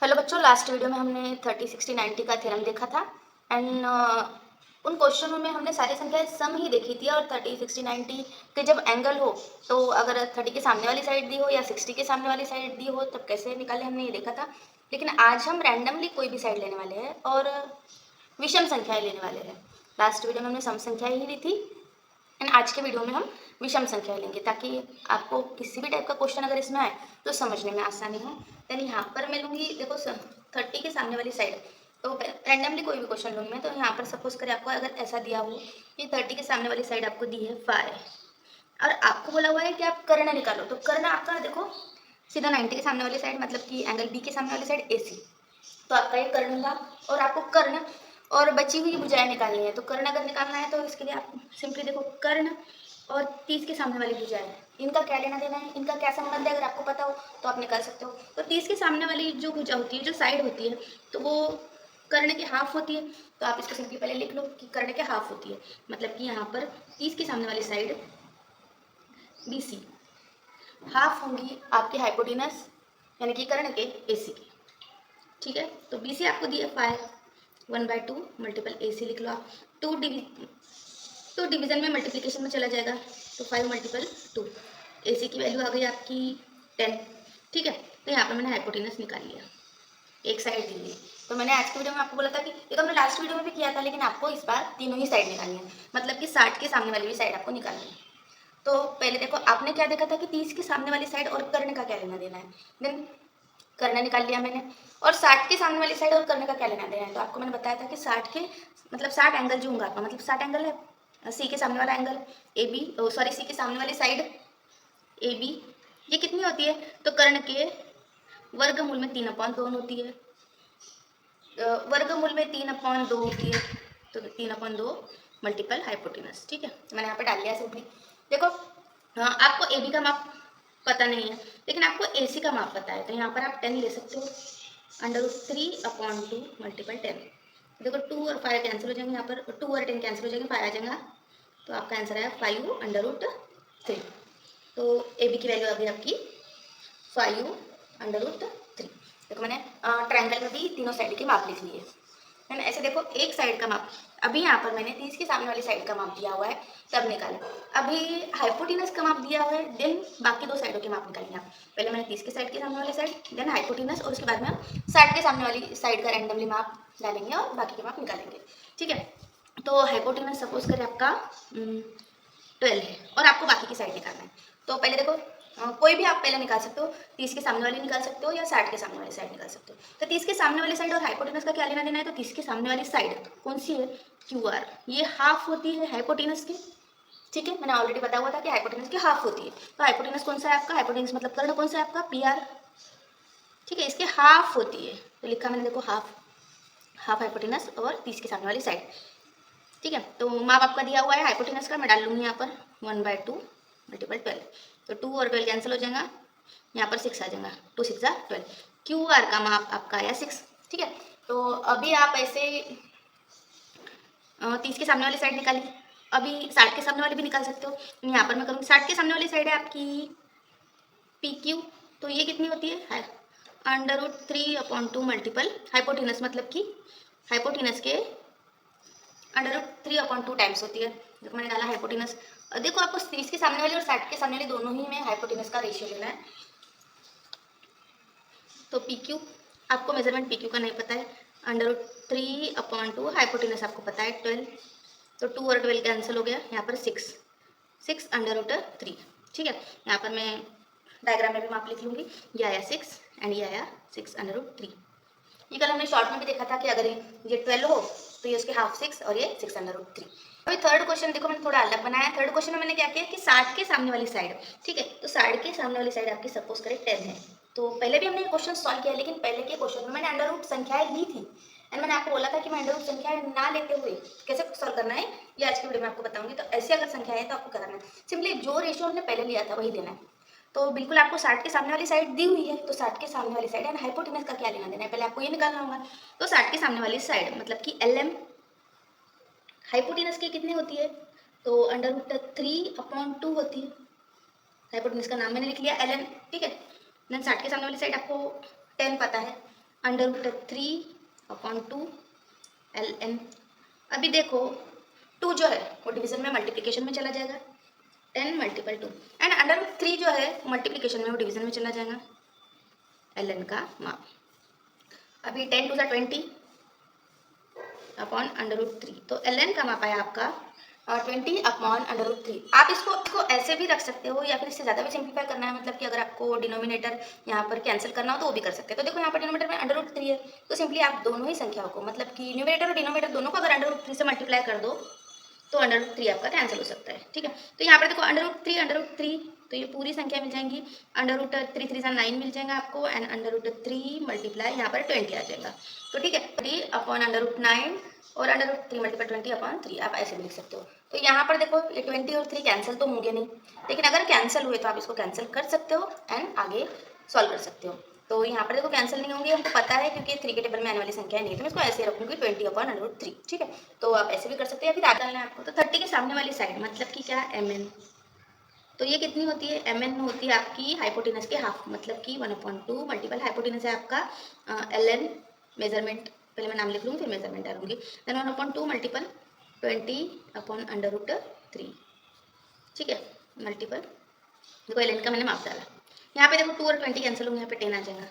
Hello बच्चों, last video में हमने 30, 60, 90 का थ्योरम देखा था एंड उन क्वेश्चनों में हमने सारी संख्याएं सम ही देखी थी। और 30, 60, 90 के जब एंगल हो तो अगर 30 के सामने वाली साइड दी हो या 60 के सामने वाली साइड दी हो तब कैसे निकाले हमने ये देखा था। लेकिन आज हम रैंडमली कोई भी साइड लेने वाले हैं और विषम संख्याएं लेने वाले हैं। लास्ट वीडियो में हमने सम संख्याएं ही ली थी एंड आज के वीडियो में हम विषम संख्या लेंगे ताकि आपको किसी भी टाइप का क्वेश्चन अगर इसमें आए तो समझने में आसानी हो। देन यहाँ पर मैं लूँगी, देखो 30 के सामने वाली साइड, तो रैंडमली कोई भी क्वेश्चन लूँगी मैं। तो यहाँ पर सपोज करें आपको अगर ऐसा दिया हो कि 30 के सामने वाली साइड आपको दी है 5 और आपको बोला हुआ है कि आप कर्ण निकालो, तो कर्ण आपका देखो सीधा 90 के सामने वाली साइड मतलब कि एंगल बी के सामने वाली साइड AC, तो आपका ये कर्ण होगा। और आपको कर्ण और बची हुई भुजाएं निकालनी है, तो कर्ण अगर निकालना है तो इसके लिए आप सिंपली देखो कर्ण और 30 के सामने वाली भुजाएं, इनका क्या लेना देना है, इनका क्या संबंध है, अगर आपको पता हो तो आप निकाल सकते हो। तो 30 के सामने वाली जो भुजा होती है, जो साइड होती है, तो वो कर्ण के हाफ होती है। तो आप इसको सिंपली पहले लिख लो कि कर्ण के हाफ होती है, मतलब कि यहाँ पर 30 के सामने वाली साइड BC हाफ होंगी आपकी हाइपोटेनस यानी कि कर्ण के AC की। ठीक है, तो BC आपको दिए 5, 1/2 मल्टीपल AC लिख लो आप। टू डिवीजन में मल्टीप्लिकेशन में चला जाएगा, तो 5 मल्टीपल 2, AC की वैल्यू आ गई आपकी 10। ठीक है, तो यहाँ पर मैंने हाइपोटेनस निकाल लिया, एक साइड दी हुई। तो मैंने आज की वीडियो में आपको बोला था कि ये तो हमने लास्ट वीडियो में भी किया था, लेकिन आपको इस बार तीनों ही साइड निकालनी है, मतलब कि 60 के सामने वाली भी साइड आपको निकालनी है। तो पहले देखो, आपने क्या देखा था कि 30 के सामने वाली साइड और कर्ण का क्या लेना देना है। देन कर्ण निकाल लिया मैंने, और 60 के सामने वाली साइड और कर्ण का क्या लेना देना है। तो आपको मैंने बताया था कि 60 के मतलब 60 एंगल जो होगा आपका, मतलब 60 एंगल है सी के सामने वाला एंगल AB, सॉरी सी के सामने वाली साइड AB, ये कितनी होती है, तो कर्ण के वर्गमूल में 3/2 होती है। वर्गमूल में 3/2 होती है, तो 3/2 मल्टीपल हाइपोटेनस। ठीक है, मैंने यहाँ पे डाल लिया सिंपली। देखो आपको AB का माप पता नहीं है, लेकिन आपको AC का माप पता है, तो यहाँ पर आप 10 ले सकते हो। √3/2 मल्टीपल 10, देखो 2 और 5 कैंसिल हो जाएंगे, यहाँ पर 2 और 10 कैंसिल हो जाएंगे, 5 आ जाएगा, तो आपका आंसर है 5√3। तो AB की वैल्यू आ गई आपकी 5√3। देखो मैंने ट्रायंगल में भी तीनों साइड के माप लिख लिए है ना। ऐसे देखो एक साइड का माप, अभी यहाँ पर मैंने 30 के सामने वाली साइड का माप दिया हुआ है, तब निकाले। अभी हाइपोटेनस का माप दिया हुआ है, देन बाकी दो साइडों के माप निकालेंगे आप। पहले मैंने 30 के साइड के सामने वाली साइड, देन हाइपोटेनस, और उसके बाद में हम 60 के सामने वाली साइड का रैंडमली माप डालेंगे और बाकी के माप निकालेंगे। ठीक है, तो हाइपोटेनस सपोज करें आपका 12 है और आपको बाकी की साइड निकालना है। तो पहले देखो कोई भी आप पहले निकाल सकते हो, 30 के सामने वाली निकाल सकते हो या 60 के सामने वाली साइड निकाल सकते हो। तो 30 के सामने वाली साइड और हाइपोटेनस का क्या लेना देना है, तो 30 के सामने वाली साइड कौन सी है, QR, ये हाफ होती है हाइपोटेनस की। ठीक है, मैंने ऑलरेडी बताया हुआ था कि हाइपोटेनस की हाफ होती है। तो हाइपोटेनस कौन सा है आपका, हाइपोटेनस मतलब कर्ण कौन सा है आपका, PR। ठीक है, इसके हाफ होती है, तो लिखा मैंने देखो हाफ, हाफ हाइपोटेनस और 30 के सामने वाली साइड। ठीक है, तो माप आपका दिया हुआ है हाइपोटेनस का, मैं डाल लूँगी यहाँ पर 1/2 मल्टीपल 12, तो 2 और 12 कैंसिल हो जाएगा, यहाँ पर 6 आ जाएगा, 2 6 12। QR का माप आपका आया 6। ठीक है, तो अभी आप ऐसे 30 के सामने वाली साइड निकाली, अभी 60 के सामने वाली भी निकाल सकते हो। यहाँ पर मैं करूँगी 60 के सामने वाली साइड है आपकी PQ, तो ये कितनी होती है, √3/2 मल्टीपल हाइपोटेनस, मतलब कि हाइपोटेनस के √3/2 टाइम्स होती है। देखो मैंने डाला हाइपोटेनस, देखो आपको 30 के सामने वाली और 60 के सामने वाली दोनों ही में हाइपोटेनस का रेशियो लेना है। तो PQ आपको मेजरमेंट PQ का नहीं पता है, √3/2 हाइपोटेनस आपको पता है 12, तो 2 और 12 कैंसिल हो गया, यहाँ पर 6 √3। ठीक है, यहाँ पर मैं डायग्राम में भी माप लिख लूँगी, ये आया 6 एंड ये आया 6√3। ये कल हमने शॉर्ट में भी देखा था कि अगर ये 12 हो तो ये उसके हाफ 6 और ये 6√3। अभी थर्ड क्वेश्चन देखो मैंने थोड़ा अलग बनाया। थर्ड क्वेश्चन में मैंने क्या किया कि 60 के सामने वाली साइड, ठीक है, तो 60 के सामने वाली साइड आपकी सपोज करें 10 है। तो पहले भी हमने क्वेश्चन सॉल्व किया, लेकिन पहले के क्वेश्चन में मैंने अंडर रूट संख्याएं ली थी एंड मैंने आपको बोला था कि मैं अंडर रूट संख्याएं ना लेते हुए कैसे सॉल्व करना है ये आज की वीडियो में आपको बताऊंगी। तो ऐसे अगर संख्या है तो आपको करना है, सिंपली जो रेशियो हमने पहले लिया था वही लेना है। तो बिल्कुल आपको 60 के सामने वाली साइड दी हुई है, तो 60 के सामने वाली साइड एंड हाइपोटेनस का क्या लेना देना है, पहले आपको ये निकालना होगा। तो 60 के सामने वाली साइड मतलब कि LM हाइपोटेनस की कितनी होती है, तो √3/2 होती है। हाइपोटेनस का नाम मैंने लिख लिया LN। ठीक है, देन 60 के सामने वाली साइड आपको 10 पता है, √3/2 ln। अभी देखो 2 जो है वो डिवीजन में मल्टीप्लिकेशन में चला जाएगा, 10 × 2, एंड √3 जो है मल्टीप्लिकेशन में वो डिवीजन में चला जाएगा, ln का माप। अभी 10 2 20 अपॉन √3, तो ln का माप आया आपका 20/√3। आप इसको ऐसे भी रख सकते हो या फिर इससे ज़्यादा भी सिंप्लीफाई करना है, मतलब कि अगर आपको डिनोमिनेटर यहाँ पर कैंसिल करना हो तो वो भी कर सकते हैं। तो देखो यहाँ पर डिनोमिनेटर में √3 है, तो सिंपली आप दोनों ही संख्याओं को, मतलब कि न्यूमरेटर और डिनोमिनेटर दोनों को अगर √3 से मल्टीप्लाई कर दो तो √3 आपका कैंसिल हो सकता है, ठीक है। तो यहाँ पर देखो √3 तो ये पूरी संख्या मिल जाएंगी, √3 3 9 मिल जाएगा आपको, एंड √3 मल्टीप्लाई यहाँ पर 20 आ जाएगा। तो ठीक है, 3/√9 और √3 × 20/3 आप ऐसे भी लिख सकते हो। तो यहाँ पर देखो ये 20 और 3 कैंसिल तो होंगे नहीं, लेकिन अगर कैंसिल हुए तो आप इसको कैंसिल कर सकते हो एंड आगे सॉल्व कर सकते हो। तो यहाँ पर देखो कैंसिल नहीं होंगे, हमको पता है क्योंकि 3 के टेबल में आने वाली संख्या नहीं है, तो मैं इसको ऐसे रखूँगी 20/√3, ठीक है। तो आप ऐसे भी कर सकते हैं, या फिर आगे डालना है आपको। तो 30 के सामने वाली साइड मतलब कि क्या, mn, तो ये कितनी होती है, mn होती है आपकी हाइपोटेनस के हाफ, मतलब कि 1/2 मल्टीपल हाइपोटेनस है आपका ln मेजरमेंट, पहले मैं नाम लिख लूँगी फिर मेजरमेंट डालूंगी, देन 1/2 मल्टीपल 20/√3, ठीक है, मल्टीपल देखो ln का मैंने माप डाला। यहाँ पे देखो 2 और 20 कैंसिल होंगे, यहाँ पे 10 आ जाएगा,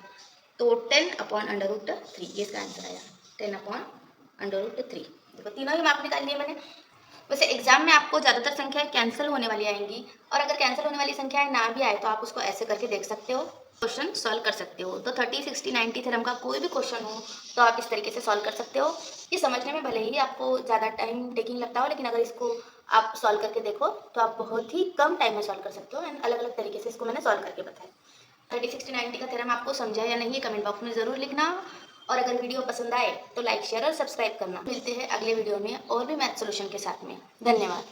तो 10/√3, ये इसका आंसर आया 10/√3। देखो तीनों ही माप निकाल लिए मैंने। वैसे एग्जाम में आपको ज़्यादातर संख्याएं कैंसिल होने वाली आएंगी, और अगर कैंसिल होने वाली संख्याएं ना भी आए तो आप उसको ऐसे करके देख सकते हो, क्वेश्चन सॉल्व कर सकते हो। तो 30 60 90 थ्योरम का कोई भी क्वेश्चन हो तो आप इस तरीके से सॉल्व कर सकते हो। ये समझने में भले ही आपको ज़्यादा टाइम टेकिंग लगता हो, लेकिन अगर इसको आप सॉल्व करके देखो तो आप बहुत ही कम टाइम में सॉल्व कर सकते हो, एंड अलग अलग तरीके से इसको मैंने सॉल्व करके बताया। 30 60 90 का थ्योरम आपको समझा या नहीं कमेंट बॉक्स में ज़रूर लिखना, और अगर वीडियो पसंद आए तो लाइक शेयर और सब्सक्राइब करना। मिलते हैं अगले वीडियो में और भी मैथ सोल्यूशन के साथ में। धन्यवाद।